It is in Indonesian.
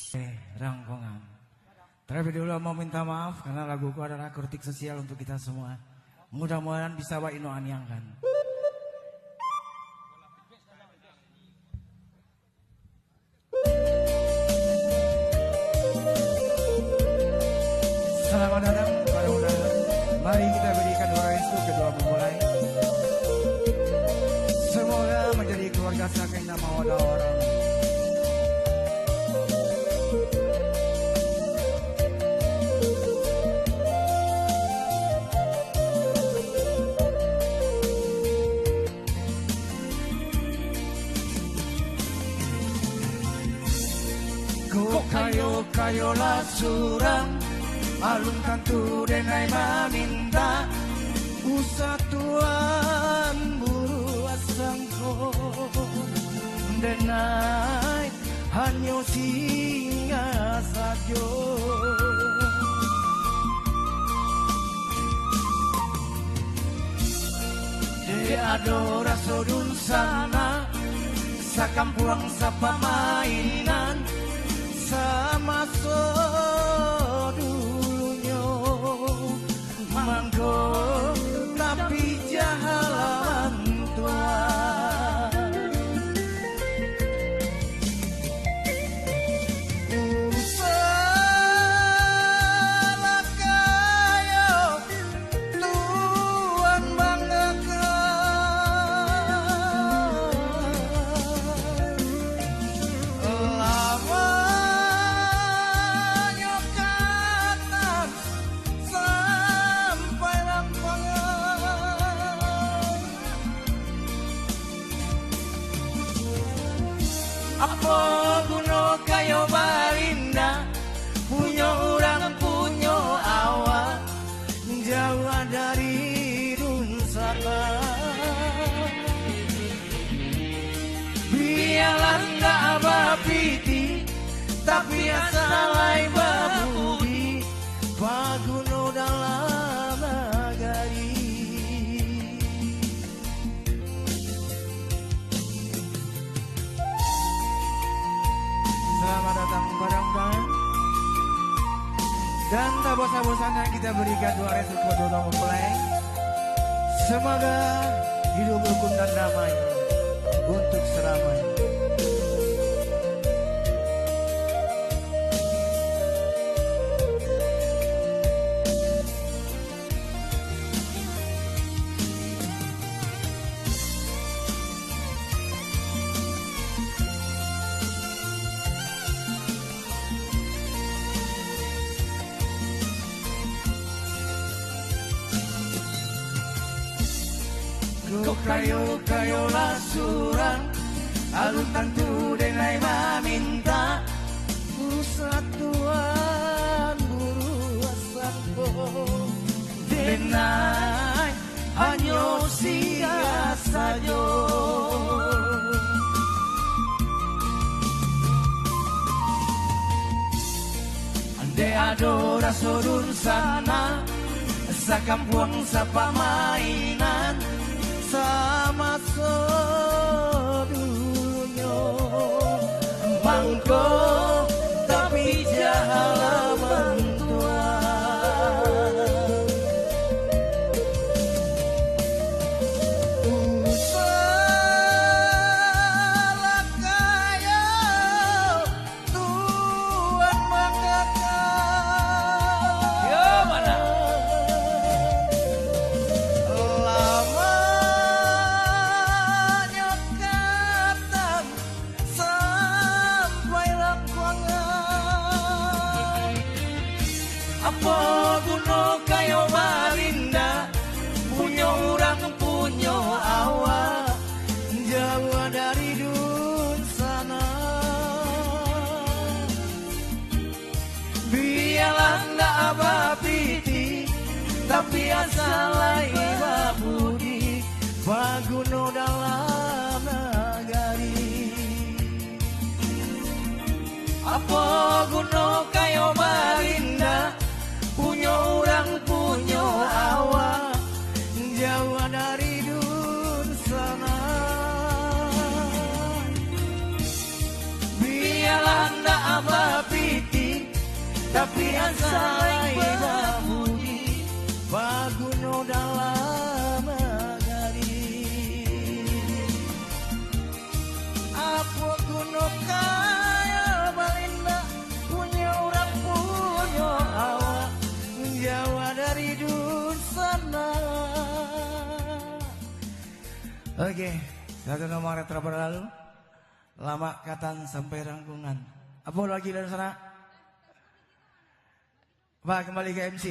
Rangkongan. Terlebih dulu mau minta maaf karena laguku adalah kritik sosial untuk kita semua. Mudah-mudahan bisa wa ino aniangkan. Selamat datang pada undangan. Mari kita berikan doa restu kedua memulai. Semoga menjadi keluarga sakinah mawaddah warahmah. Kayo lah surang alunkan tu denai maminta usah tuan buru asangko denai hanya singa sajo de adora sodun sana sakampuang sapa mainan sama dulunya mangko tapi jalan tua salah kayo tuan apa guna kayo barinda punya orang punya awak jauh dari dunsaka biarlah nggak abapiti tapi asalai babudi paguno dalam nagari. Selamat datang pada undangan. Dan tak bosan-bosannya kita berikan doa restu kepada orang mempelai. Semoga hidup rukun dan damai untuk selamanya. Kayo lah surang aluntan tu denai maminta usatuan buru asako denai hanya sia sajo ande adora sodun sana sakampuang sapa mainan sama dulunya mangko tapi jalan tua salah kayo tuan mengakak yo mana apa guna kayo barinda punya orang punya awak jauh dari dun sana biarlah nggak abapiti tapi asalai babudi paguno dalam nagari. Apa guna kayo barinda punya orang punya awak jauh dari dun sana biarlah ndak abapi Piasai babudi baguno dalam negeri. Apa kuno kaya balinda punya orang punya awak Jawa dari dun sana. Oke, satu nomor terlalu lalu. Lama katan sampai rangkungan. Apa lagi dari sana? Pak kembali ke MC.